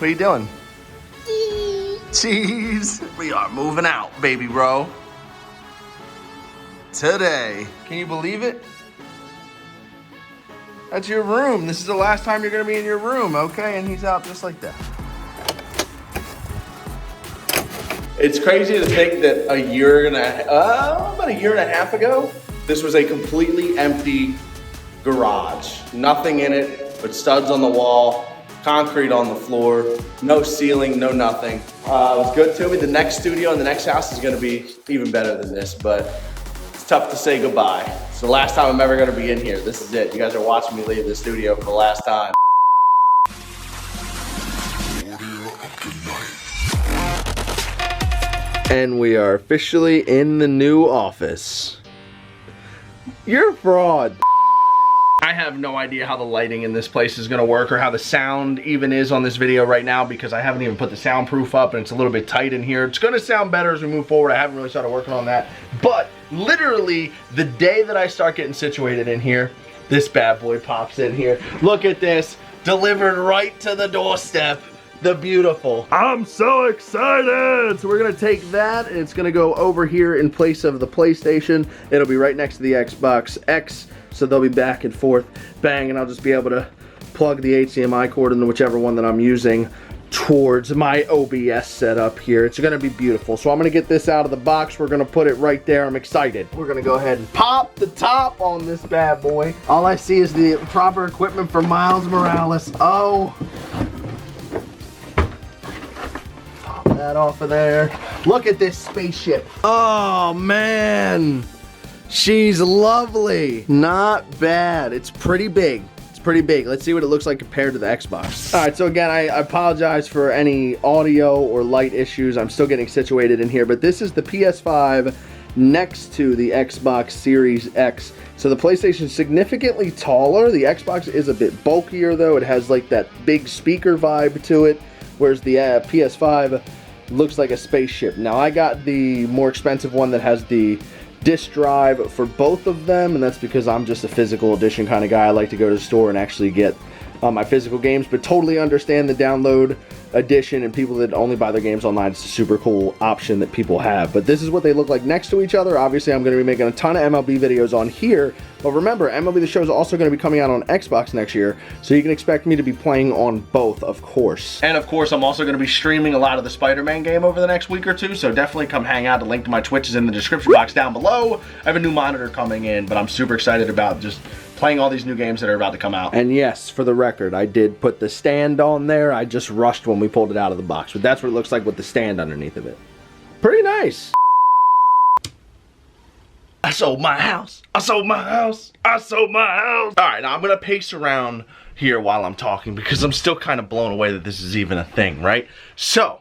What are you doing? Cheese. We are moving out, baby bro. Today. Can you believe it? That's your room. This is the last time you're gonna be in your room, okay? And he's out just like that. It's crazy to think that about a year and a half ago, this was a completely empty garage. Nothing in it but studs on the wall, concrete on the floor, no ceiling, no nothing. It was good to me. The next studio in the next house is gonna be even better than this, but it's tough to say goodbye. It's the last time I'm ever gonna be in here. This is it. You guys are watching me leave the studio for the last time. And we are officially in the new office. You're a fraud. I have no idea how the lighting in this place is gonna work or how the sound even is on this video right now because I haven't even put the soundproof up and it's a little bit tight in here. It's gonna sound better as we move forward. I haven't really started working on that. But literally the day that I start getting situated in here, this bad boy pops in here. Look at this, delivered right to the doorstep. The beautiful. I'm so excited! So we're gonna take that and it's gonna go over here in place of the PlayStation. It'll be right next to the Xbox X, so they'll be back and forth. Bang, and I'll just be able to plug the HDMI cord into whichever one that I'm using towards my OBS setup here. It's gonna be beautiful. So I'm gonna get this out of the box. We're gonna put it right there. I'm excited. We're gonna go ahead and pop the top on this bad boy. All I see is the proper equipment for Miles Morales. Oh. That off of there. Look at this spaceship. Oh man, she's lovely. Not bad. It's pretty big. It's pretty big. Let's see what it looks like compared to the Xbox. All right, so again, I apologize for any audio or light issues. I'm still getting situated in here, but this is the PS5 next to the Xbox Series X. So the PlayStation is significantly taller. The Xbox is a bit bulkier though. It has like that big speaker vibe to it, whereas the PS5 looks like a spaceship. Now I got the more expensive one that has the disc drive for both of them, and that's because I'm just a physical edition kind of guy. I like to go to the store and actually get my physical games, but totally understand the download edition and people that only buy their games online. It's a super cool option that people have. But this is what they look like next to each other. Obviously I'm going to be making a ton of MLB videos on here, but remember, MLB The Show is also going to be coming out on Xbox next year, so you can expect me to be playing on both, of course. And of course I'm also going to be streaming a lot of the Spider-Man game over the next week or two, so definitely come hang out. The link to my Twitch is in the description box down below. I have a new monitor coming in, but I'm super excited about just playing all these new games that are about to come out. And yes, for the record, I did put the stand on there. I just rushed when we pulled it out of the box, but that's what it looks like with the stand underneath of it. Pretty nice. I sold my house. I sold my house. I sold my house. All right, now I'm gonna pace around here while I'm talking because I'm still kind of blown away that this is even a thing, right? So,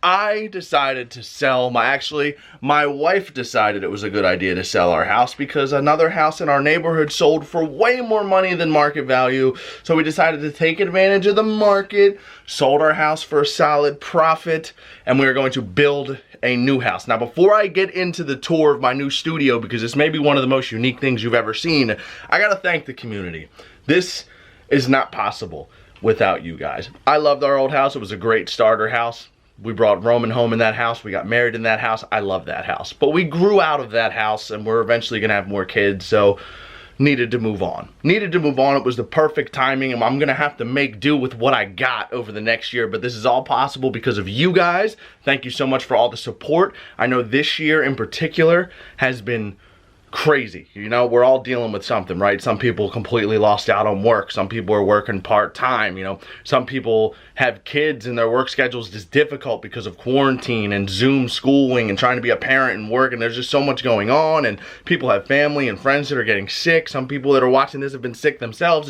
I decided to sell my wife decided it was a good idea to sell our house because another house in our neighborhood sold for way more money than market value. So we decided to take advantage of the market, sold our house for a solid profit, and we are going to build a new house. Now, before I get into the tour of my new studio, because this may be one of the most unique things you've ever seen, I gotta thank the community. This is not possible without you guys. I loved our old house. It was a great starter house. We brought Roman home in that house. We got married in that house. I love that house. But we grew out of that house and we're eventually gonna have more kids, so needed to move on. Needed to move on. It was the perfect timing, and I'm gonna have to make do with what I got over the next year, but this is all possible because of you guys. Thank you so much for all the support. I know this year in particular has been crazy. You know, we're all dealing with something, right? Some people completely lost out on work. Some people are working part-time, you know. Some people have kids and their work schedule is just difficult because of quarantine and Zoom schooling and trying to be a parent and work, and there's just so much going on, and people have family and friends that are getting sick. Some people that are watching this have been sick themselves.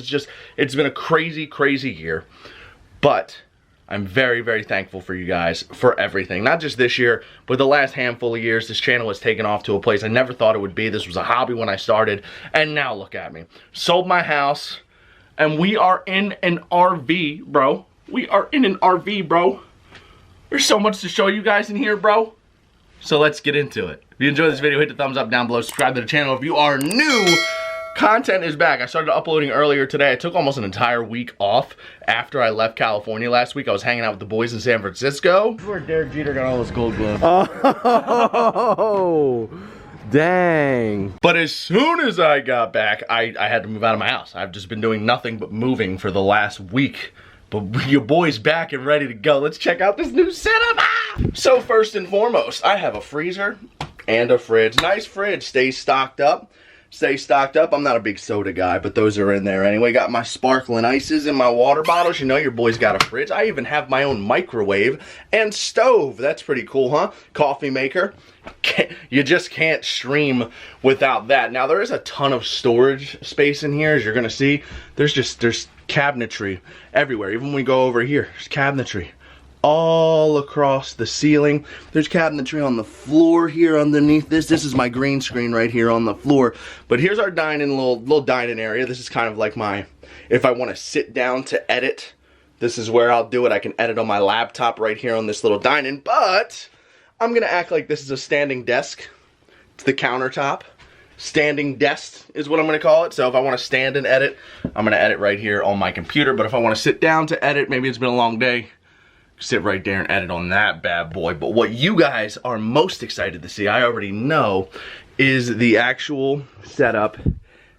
It's been a crazy, crazy year. But I'm very, very thankful for you guys for everything. Not just this year, but the last handful of years. This channel has taken off to a place I never thought it would be. This was a hobby when I started, and now look at me. Sold my house, and we are in an RV, bro. We are in an RV, bro. There's so much to show you guys in here, bro. So let's get into it. If you enjoyed this video, hit the thumbs up down below. Subscribe to the channel if you are new. Content is back. I started uploading earlier today. I took almost an entire week off after I left California last week. I was hanging out with the boys in San Francisco. This is where Derek Jeter got all his gold gloves. Oh, dang. But as soon as I got back, I had to move out of my house. I've just been doing nothing but moving for the last week. But your boy's back and ready to go. Let's check out this new setup. So first and foremost, I have a freezer and a fridge. Nice fridge, stays stocked up. Stay stocked up. I'm not a big soda guy, but those are in there anyway. Got my sparkling ices in my water bottles. You know your boy's got a fridge. I even have my own microwave and stove. That's pretty cool, huh? Coffee maker. You just can't stream without that. Now, there is a ton of storage space in here, as you're going to see. There's cabinetry everywhere. Even when we go over here, there's cabinetry all across the ceiling. There's cabinetry on the floor here underneath this. This is my green screen right here on the floor. But here's our dining, little dining area. This is kind of like my, if I want to sit down to edit, this is where I'll do it. I can edit on my laptop right here on this little dining. But I'm gonna act like this is a standing desk. It's the countertop. Standing desk is what I'm gonna call it. So if I want to stand and edit, I'm gonna edit right here on my computer. But if I want to sit down to edit, maybe it's been a long day, sit right there and edit on that bad boy. But what you guys are most excited to see, I already know, is the actual setup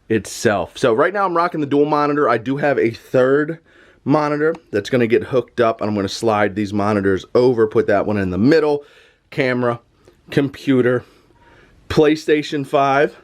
itself. So right now I'm rocking the dual monitor. I do have a third monitor that's gonna get hooked up, and I'm gonna slide these monitors over, put that one in the middle. Camera, computer, PlayStation 5,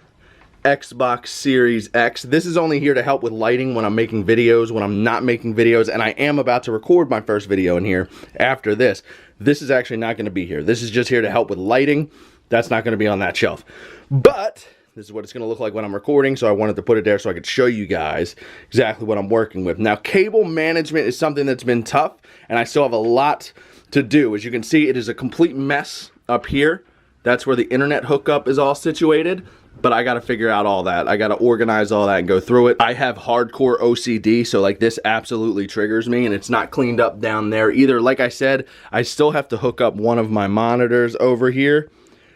Xbox Series X. This is only here to help with lighting when I'm making videos, when I'm not making videos, and I am about to record my first video in here after this. This is actually not going to be here. This is just here to help with lighting. That's not going to be on that shelf. But this is what it's going to look like when I'm recording, so I wanted to put it there so I could show you guys exactly what I'm working with. Now, cable management is something that's been tough, and I still have a lot to do. As you can see, it is a complete mess up here. That's where the internet hookup is all situated. But I gotta figure out all that. I gotta organize all that and go through it. I have hardcore OCD, so like this absolutely triggers me, and it's not cleaned up down there either. Like I said, I still have to hook up one of my monitors over here.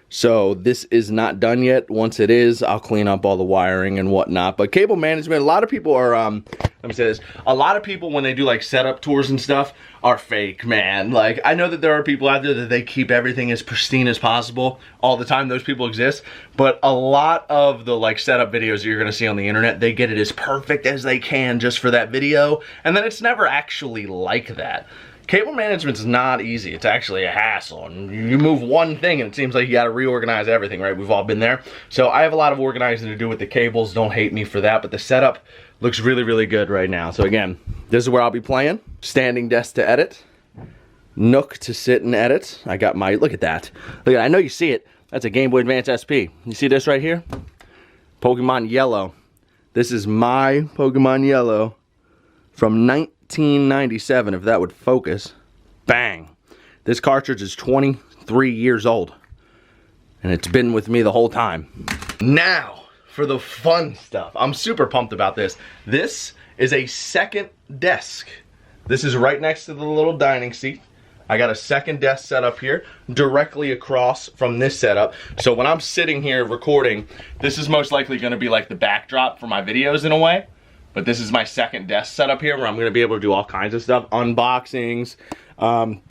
So this is not done yet. Once it is, I'll clean up all the wiring and whatnot. But cable management, a lot of people are, let me say this. A lot of people, when they do like setup tours and stuff, are fake, man. Like, I know that there are people out there that they keep everything as pristine as possible all the time. Those people exist. But a lot of the like setup videos that you're gonna see on the internet, they get it as perfect as they can just for that video. And then it's never actually like that. Cable management's not easy. It's actually a hassle. And you move one thing and it seems like you gotta reorganize everything, right? We've all been there. So I have a lot of organizing to do with the cables. Don't hate me for that, but the setup looks really, really good right now. So again, this is where I'll be playing. Standing desk to edit. Nook to sit and edit. I got my, look at that. Look at, I know you see it. That's a Game Boy Advance SP. You see this right here? Pokemon Yellow. This is my Pokemon Yellow from 1997, if that would focus. Bang. This cartridge is 23 years old, and it's been with me the whole time. Now, for the fun stuff. I'm super pumped about this. This is a second desk. This is right next to the little dining seat. I got a second desk set up here, directly across from this setup. So when I'm sitting here recording, this is most likely gonna be like the backdrop for my videos in a way. But this is my second desk setup here where I'm gonna be able to do all kinds of stuff, unboxings. I'm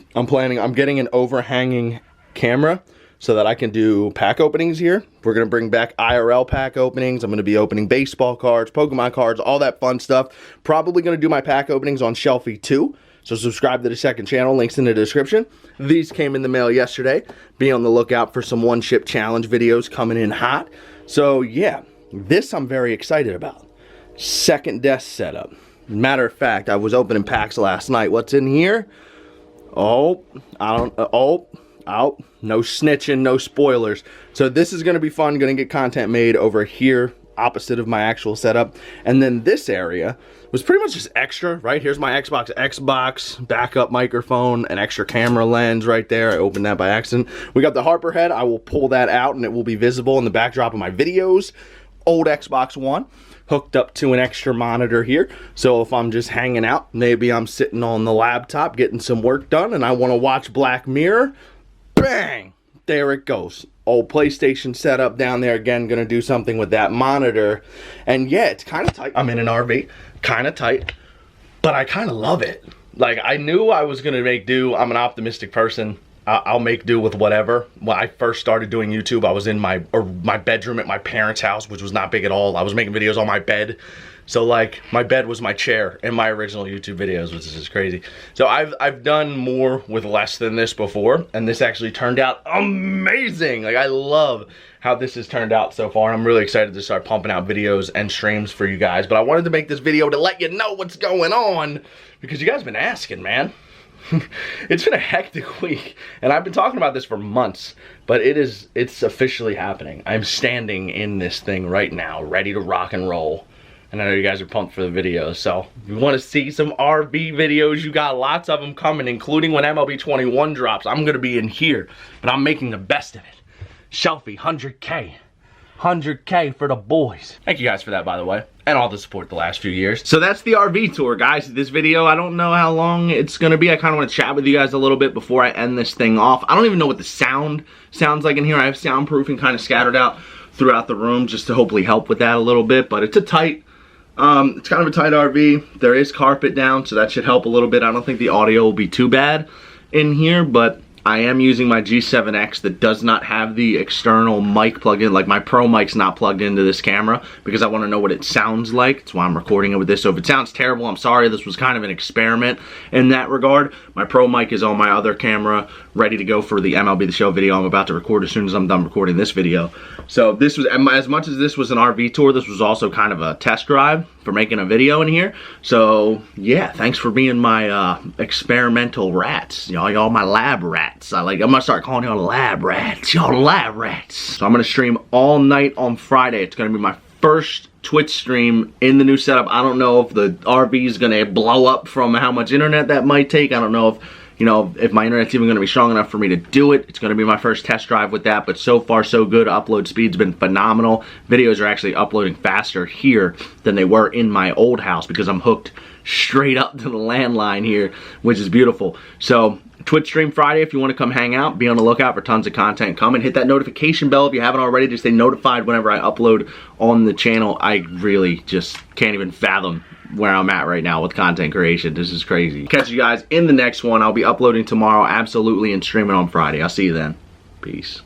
getting an overhanging camera so that I can do pack openings here. We're gonna bring back IRL pack openings. I'm gonna be opening baseball cards, Pokemon cards, all that fun stuff. Probably gonna do my pack openings on Shelfy too. So subscribe to the second channel, links in the description. These came in the mail yesterday. Be on the lookout for some one ship challenge videos coming in hot. So yeah, this I'm very excited about. Second desk setup. Matter of fact, I was opening packs last night. What's in here? Oh, no snitching, no spoilers. So this is gonna be fun, gonna get content made over here, opposite of my actual setup. And then this area was pretty much just extra, right? Here's my Xbox backup microphone, an extra camera lens right there. I opened that by accident. We got the Harper head. I will pull that out and it will be visible in the backdrop of my videos. Old Xbox One. Hooked up to an extra monitor here, so if I'm just hanging out, maybe I'm sitting on the laptop getting some work done and I want to watch Black Mirror, bang, there it goes. Old PlayStation setup down there again. Gonna do something with that monitor. And yeah, it's kind of tight. I'm in an RV, kind of tight, but I kind of love it. Like, I knew I was gonna make do. I'm an optimistic person. I'll make do with whatever. When I first started doing YouTube, I was in my bedroom at my parents' house, which was not big at all. I was making videos on my bed. So like, my bed was my chair in my original YouTube videos, which is just crazy. So I've done more with less than this before, and this actually turned out amazing. Like, I love how this has turned out so far. I'm really excited to start pumping out videos and streams for you guys. But I wanted to make this video to let you know what's going on, because you guys have been asking, man. It's been a hectic week, and I've been talking about this for months, but it's officially happening. I'm standing in this thing right now, ready to rock and roll. And I know you guys are pumped for the videos, so if you want to see some RV videos, you got lots of them coming, including when MLB 21 drops. I'm going to be in here, but I'm making the best of it. Shelfy, 100K. 100K for the boys. Thank you guys for that, by the way, and all the support the last few years. So that's the RV tour, guys. This video, I don't know how long it's gonna be. I kind of want to chat with you guys a little bit before I end this thing off. I don't even know what the sound sounds like in here. I have soundproofing kind of scattered out throughout the room just to hopefully help with that a little bit, but it's a tight, it's kind of a tight RV. There is carpet down, so that should help a little bit. I don't think the audio will be too bad in here, but I am using my G7X that does not have the external mic plugged in. Like, my Pro mic's not plugged into this camera because I want to know what it sounds like. That's why I'm recording it with this. So if it sounds terrible, I'm sorry. This was kind of an experiment in that regard. My Pro mic is on my other camera, ready to go for the MLB The Show video I'm about to record as soon as I'm done recording this video. So this was, as much as this was an RV tour, this was also kind of a test drive for making a video in here. So yeah, thanks for being my experimental rats. Y'all my lab rats. I'm gonna start calling y'all lab rats. Y'all lab rats. So I'm gonna stream all night on Friday. It's gonna be my first Twitch stream in the new setup. I don't know if the RV is gonna blow up from how much internet that might take. I don't know if, you know, if my internet's even going to be strong enough for me to do it. It's going to be my first test drive with that, but so far so good. Upload speed's been phenomenal. Videos are actually uploading faster here than they were in my old house because I'm hooked straight up to the landline here, which is beautiful. So Twitch stream Friday, if you want to come hang out, be on the lookout for tons of content coming. Hit that notification bell if you haven't already to stay notified whenever I upload on the channel. I really just can't even fathom where I'm at right now with content creation. This is crazy. Catch you guys in the next one. I'll be uploading tomorrow, absolutely, and streaming on Friday. I'll see you then. Peace.